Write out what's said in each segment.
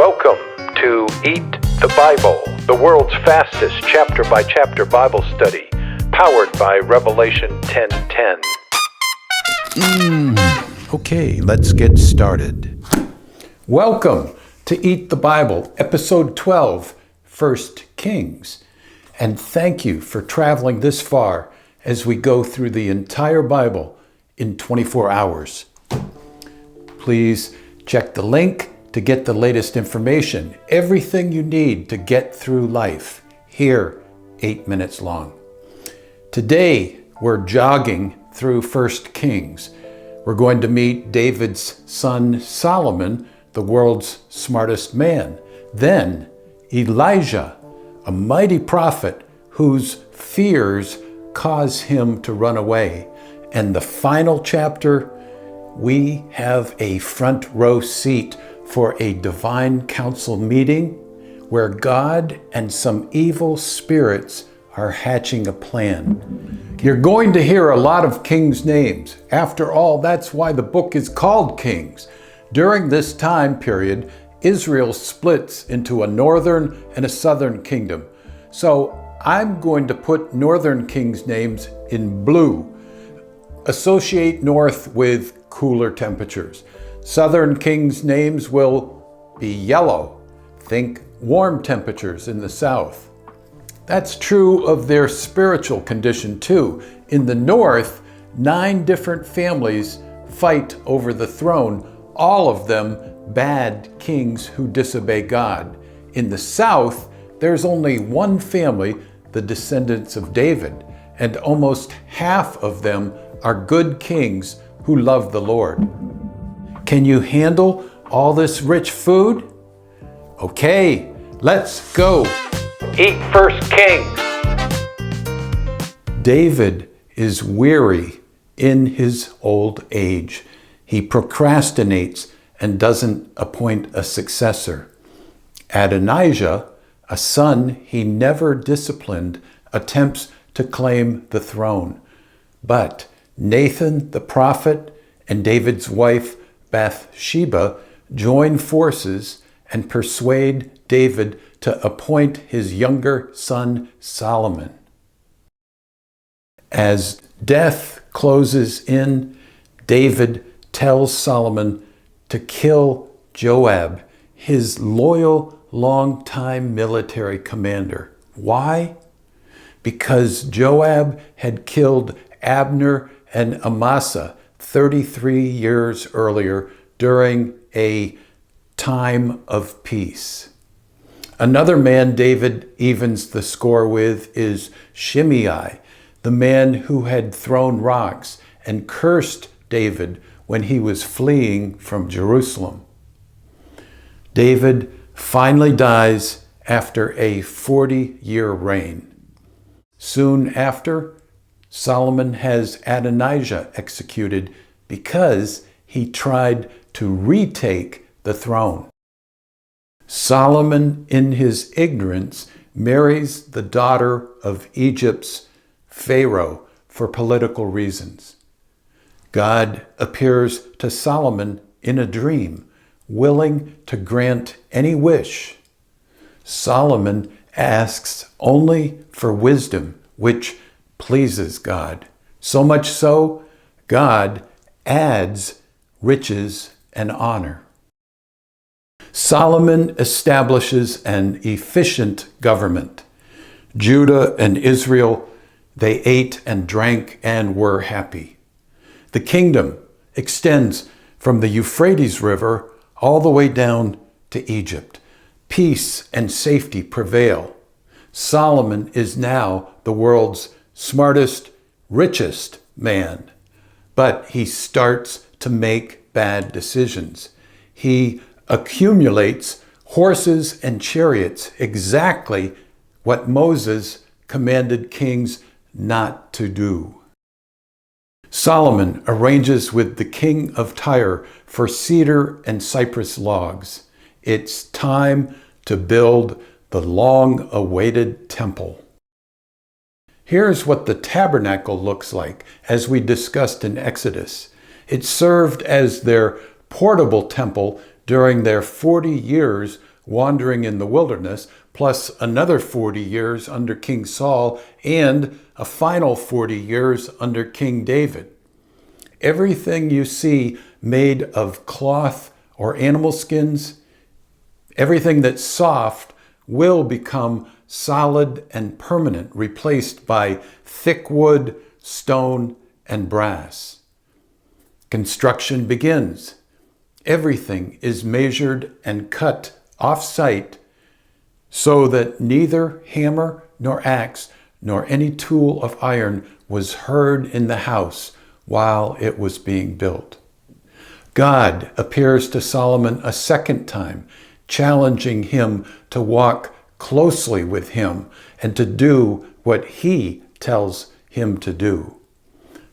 Welcome to Eat the Bible, the world's fastest chapter-by-chapter Bible study, powered by Revelation 10:10. Okay, let's get started. Welcome to Eat the Bible, Episode 12, 1 Kings. And thank you for traveling this far as we go through the entire Bible in 24 hours. Please check the link to get the latest information, everything you need to get through life, here, 8 minutes long. Today, we're jogging through 1 Kings. We're going to meet David's son Solomon, the world's smartest man. Then, Elijah, a mighty prophet whose fears cause him to run away. And the final chapter, we have a front row seat for a divine council meeting where God and some evil spirits are hatching a plan. You're going to hear a lot of kings' names. After all, that's why the book is called Kings. During this time period, Israel splits into a northern and a southern kingdom. So I'm going to put northern kings' names in blue. Associate north with cooler temperatures. Southern kings' names will be yellow. Think warm temperatures in the south. That's true of their spiritual condition too. In the north, 9 different families fight over the throne, all of them bad kings who disobey God. In the south, there's only one family, the descendants of David, and almost half of them are good kings who love the Lord. Can you handle all this rich food? Okay, let's go. Eat 1 Kings. David is weary in his old age. He procrastinates and doesn't appoint a successor. Adonijah, a son he never disciplined, attempts to claim the throne. But Nathan the prophet and David's wife Bathsheba join forces and persuade David to appoint his younger son Solomon. As death closes in, David tells Solomon to kill Joab, his loyal, longtime military commander. Why? Because Joab had killed Abner and Amasa 33 years earlier during a time of peace. Another man David evens the score with is Shimei, the man who had thrown rocks and cursed David when he was fleeing from Jerusalem. David finally dies after a 40-year reign. Soon after, Solomon has Adonijah executed because he tried to retake the throne. Solomon, in his ignorance, marries the daughter of Egypt's Pharaoh for political reasons. God appears to Solomon in a dream, willing to grant any wish. Solomon asks only for wisdom, which pleases God. So much so, God adds riches and honor. Solomon establishes an efficient government. Judah and Israel, they ate and drank and were happy. The kingdom extends from the Euphrates River all the way down to Egypt. Peace and safety prevail. Solomon is now the world's smartest, richest man. But he starts to make bad decisions. He accumulates horses and chariots, exactly what Moses commanded kings not to do. Solomon arranges with the king of Tyre for cedar and cypress logs. It's time to build the long-awaited temple. Here's what the tabernacle looks like, as we discussed in Exodus. It served as their portable temple during their 40 years wandering in the wilderness, plus another 40 years under King Saul, and a final 40 years under King David. Everything you see made of cloth or animal skins, everything that's soft will become solid and permanent, replaced by thick wood, stone, and brass. Construction begins. Everything is measured and cut off-site so that neither hammer nor axe nor any tool of iron was heard in the house while it was being built. God appears to Solomon a second time, challenging him to walk closely with him and to do what he tells him to do.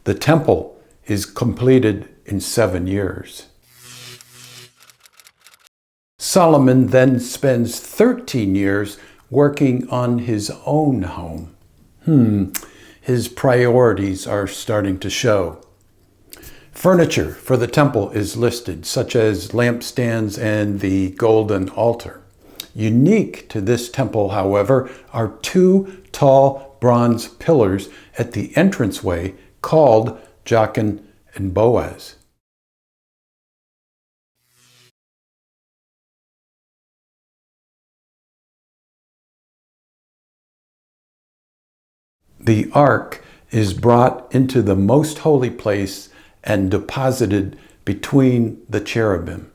The temple is completed in 7 years. Solomon then spends 13 years working on his own home. His priorities are starting to show. Furniture for the temple is listed, such as lampstands and the golden altar. Unique to this temple, however, are 2 tall bronze pillars at the entranceway called Jachin and Boaz. The ark is brought into the most holy place and deposited between the cherubim.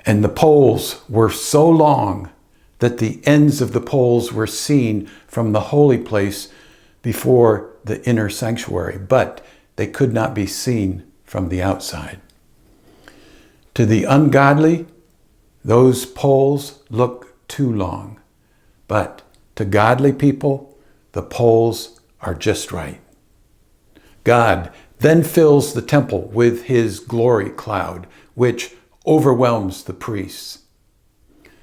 And the poles were so long that the ends of the poles were seen from the holy place before the inner sanctuary, but they could not be seen from the outside. To the ungodly, those poles look too long, but to godly people, the poles are just right. God then fills the temple with his glory cloud, which overwhelms the priests.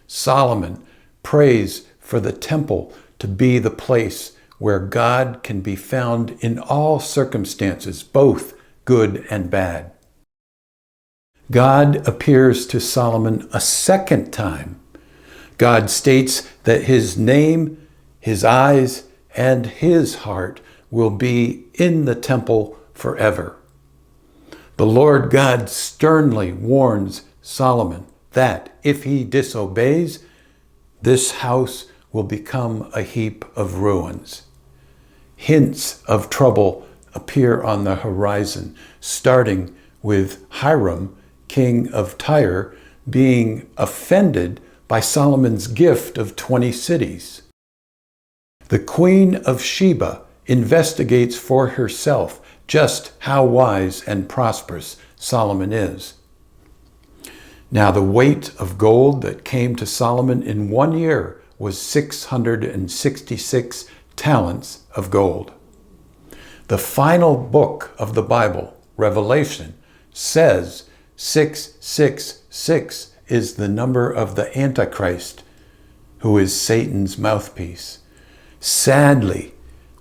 Solomon prays for the temple to be the place where God can be found in all circumstances, both good and bad. God appears to Solomon a second time. God states that his name, his eyes, and his heart will be in the temple forever. The Lord God sternly warns Solomon that if he disobeys, this house will become a heap of ruins. Hints of trouble appear on the horizon, starting with Hiram, king of Tyre, being offended by Solomon's gift of 20 cities. The Queen of Sheba investigates for herself just how wise and prosperous Solomon is. Now the weight of gold that came to Solomon in 1 year was 666 talents of gold. The final book of the Bible, Revelation, says 666 is the number of the Antichrist, who is Satan's mouthpiece. Sadly,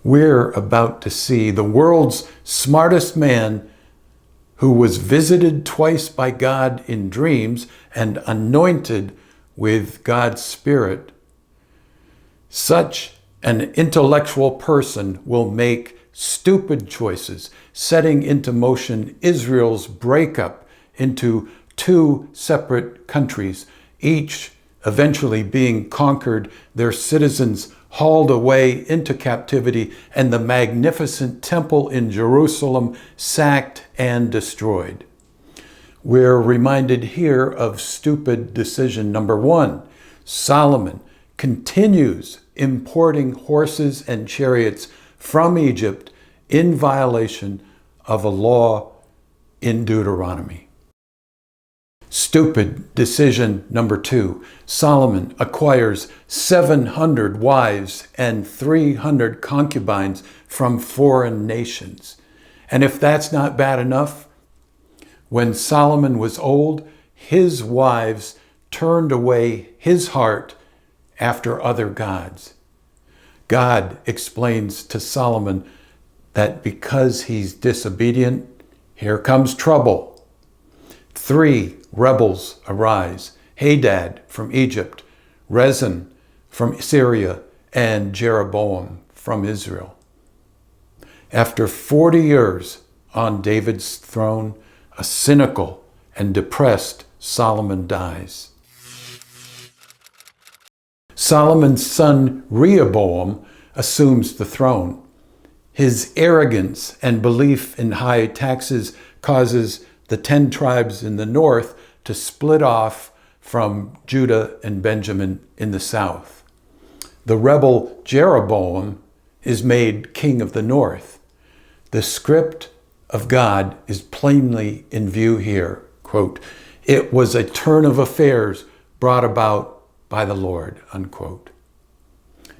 we're about to see the world's smartest man, who was visited twice by God in dreams and anointed with God's Spirit. Such an intellectual person will make stupid choices, setting into motion Israel's breakup into 2 separate countries, each eventually being conquered, their citizens hauled away into captivity, and the magnificent temple in Jerusalem sacked and destroyed. We're reminded here of stupid decision number 1. Solomon continues importing horses and chariots from Egypt in violation of a law in Deuteronomy. Stupid decision number 2. Solomon acquires 700 wives and 300 concubines from foreign nations. And if that's not bad enough, when Solomon was old, his wives turned away his heart after other gods. God explains to Solomon that because he's disobedient, here comes trouble. 3 rebels arise, Hadad from Egypt, Rezin from Syria, and Jeroboam from Israel. After 40 years on David's throne, a cynical and depressed Solomon dies. Solomon's son Rehoboam assumes the throne. His arrogance and belief in high taxes causes the 10 tribes in the north to split off from Judah and Benjamin in the south. The rebel Jeroboam is made king of the north. The script of God is plainly in view here. Quote, "It was a turn of affairs brought about by the Lord," unquote.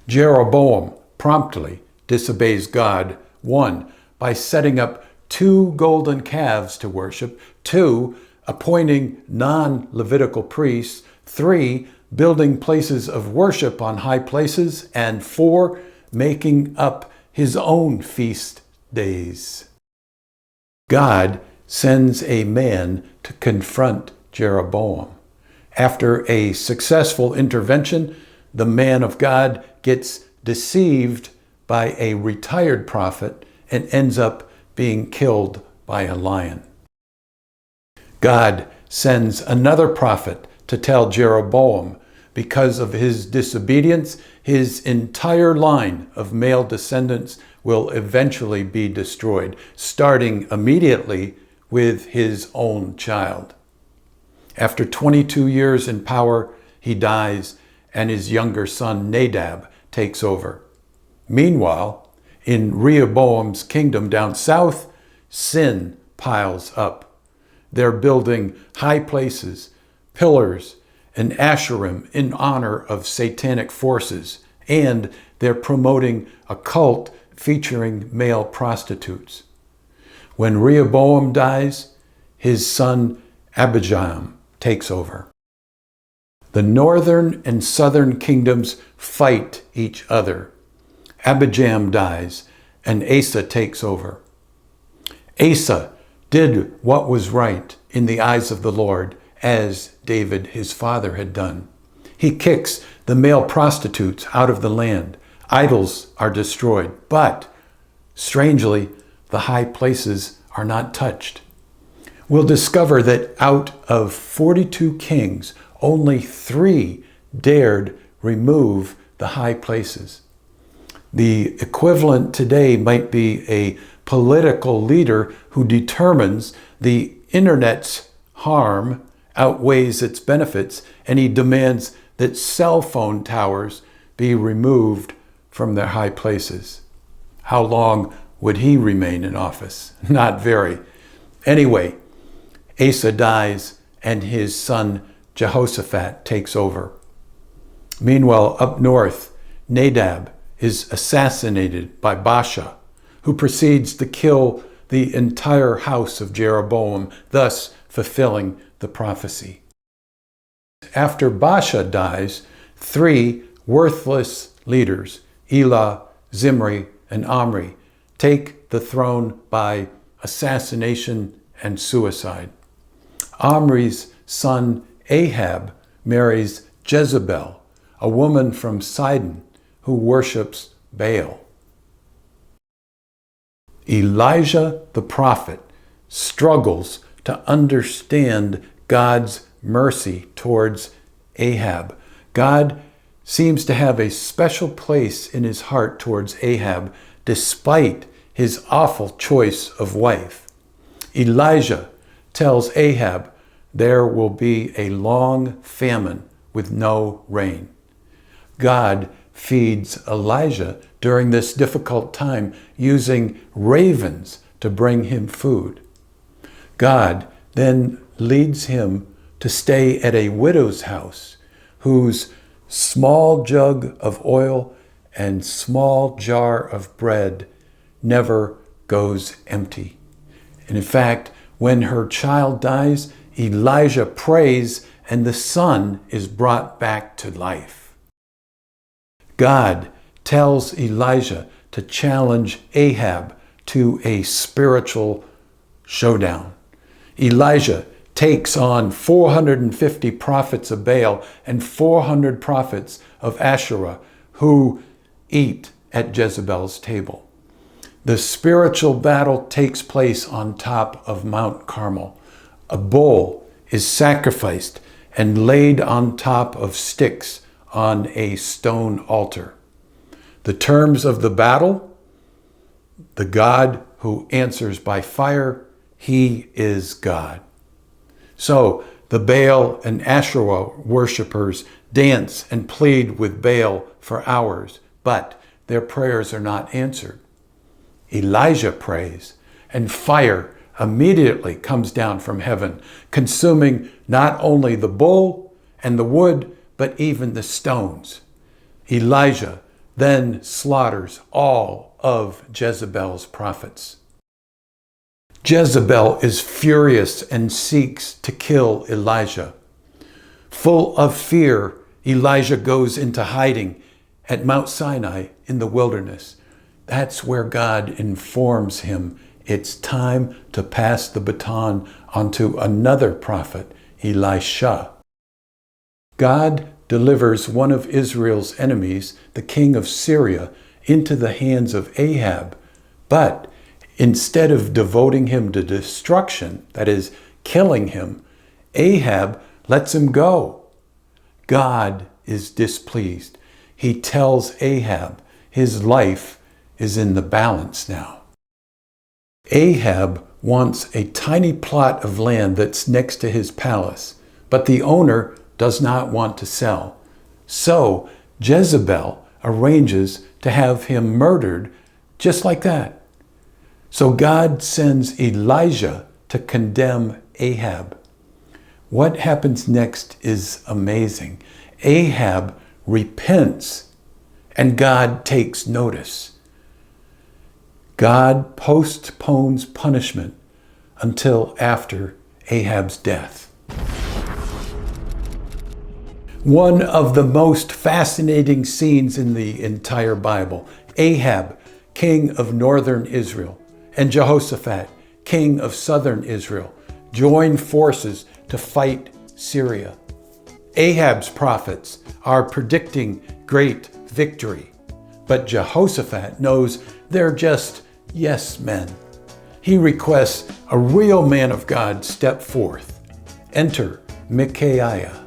Jeroboam promptly disobeys God, 1, by setting up 2 golden calves to worship, 2, appointing non-Levitical priests, 3, building places of worship on high places, and 4, making up his own feast days. God sends a man to confront Jeroboam. After a successful intervention, the man of God gets deceived by a retired prophet and ends up being killed by a lion. God sends another prophet to tell Jeroboam, because of his disobedience, his entire line of male descendants will eventually be destroyed, starting immediately with his own child. After 22 years in power, he dies, and his younger son Nadab takes over. Meanwhile, in Rehoboam's kingdom down south, sin piles up. They're building high places, pillars, and Asherim in honor of satanic forces, and they're promoting a cult featuring male prostitutes. When Rehoboam dies, his son Abijam takes over. The northern and southern kingdoms fight each other. Abijam dies, and Asa takes over. Asa did what was right in the eyes of the Lord, as David, his father, had done. He kicks the male prostitutes out of the land. Idols are destroyed, but strangely, the high places are not touched. We'll discover that out of 42 kings, only 3 dared remove the high places. The equivalent today might be a political leader who determines the internet's harm outweighs its benefits, and he demands that cell phone towers be removed from their high places. How long would he remain in office? Not very. Anyway, Asa dies, and his son Jehoshaphat takes over. Meanwhile, up north, Nadab is assassinated by Baasha, who proceeds to kill the entire house of Jeroboam, thus fulfilling the prophecy. After Baasha dies, 3 worthless leaders, Elah, Zimri, and Omri, take the throne by assassination and suicide. Omri's son Ahab marries Jezebel, a woman from Sidon who worships Baal. Elijah the prophet struggles to understand God's mercy towards Ahab. God seems to have a special place in his heart towards Ahab, despite his awful choice of wife. Elijah tells Ahab there will be a long famine with no rain. God feeds Elijah during this difficult time using ravens to bring him food. God then leads him to stay at a widow's house whose small jug of oil and small jar of bread never goes empty. And in fact, when her child dies, Elijah prays and the son is brought back to life. God tells Elijah to challenge Ahab to a spiritual showdown. Elijah takes on 450 prophets of Baal and 400 prophets of Asherah who eat at Jezebel's table. The spiritual battle takes place on top of Mount Carmel. A bull is sacrificed and laid on top of sticks on a stone altar. The terms of the battle: the God who answers by fire, he is God. So the Baal and Asherah worshippers dance and plead with Baal for hours, but their prayers are not answered. Elijah prays, and fire immediately comes down from heaven, consuming not only the bull and the wood, but even the stones. Elijah then slaughters all of Jezebel's prophets. Jezebel is furious and seeks to kill Elijah. Full of fear, Elijah goes into hiding at Mount Sinai in the wilderness. That's where God informs him it's time to pass the baton onto another prophet, Elisha. God delivers one of Israel's enemies, the king of Syria, into the hands of Ahab, but instead of devoting him to destruction, that is, killing him, Ahab lets him go. God is displeased. He tells Ahab his life is in the balance now. Ahab wants a tiny plot of land that's next to his palace, but the owner does not want to sell. So Jezebel arranges to have him murdered just like that. So God sends Elijah to condemn Ahab. What happens next is amazing. Ahab repents, and God takes notice. God postpones punishment until after Ahab's death. One of the most fascinating scenes in the entire Bible: Ahab, king of northern Israel, and Jehoshaphat, king of southern Israel, join forces to fight Syria. Ahab's prophets are predicting great victory, but Jehoshaphat knows they're just yes men. He requests a real man of God step forth. Enter Micaiah,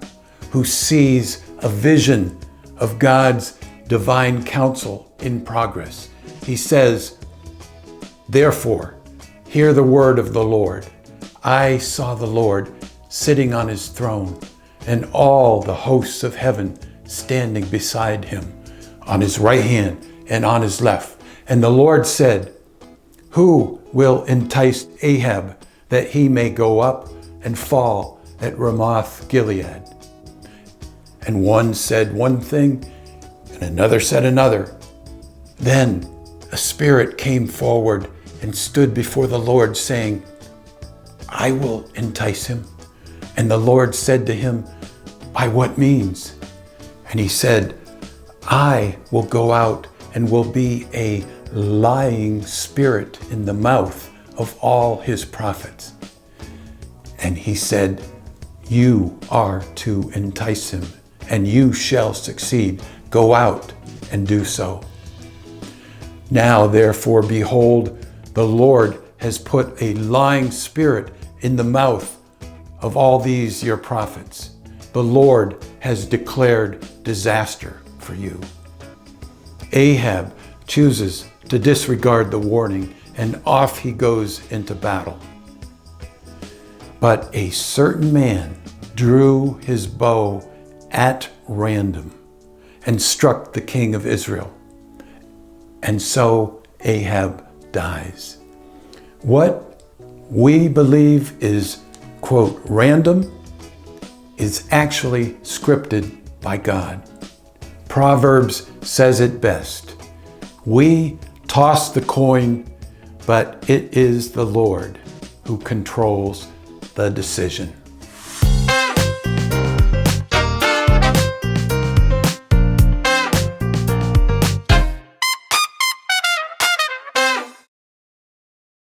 who sees a vision of God's divine counsel in progress. He says, "Therefore, hear the word of the Lord. I saw the Lord sitting on his throne, and all the hosts of heaven standing beside him, on his right hand and on his left. And the Lord said, who will entice Ahab that he may go up and fall at Ramoth Gilead?" And one said one thing, and another said another. Then a spirit came forward and stood before the Lord, saying, "I will entice him." And the Lord said to him, "By what means?" And he said, "I will go out and will be a lying spirit in the mouth of all his prophets." And he said, "You are to entice him, and you shall succeed. Go out and do so." Now, therefore, behold, the Lord has put a lying spirit in the mouth of all these your prophets. The Lord has declared disaster for you. Ahab chooses to disregard the warning, and off he goes into battle. But a certain man drew his bow at random and struck the king of Israel. And so Ahab dies. What we believe is, quote, random, is actually scripted by God. Proverbs says it best. We toss the coin, but it is the Lord who controls the decision.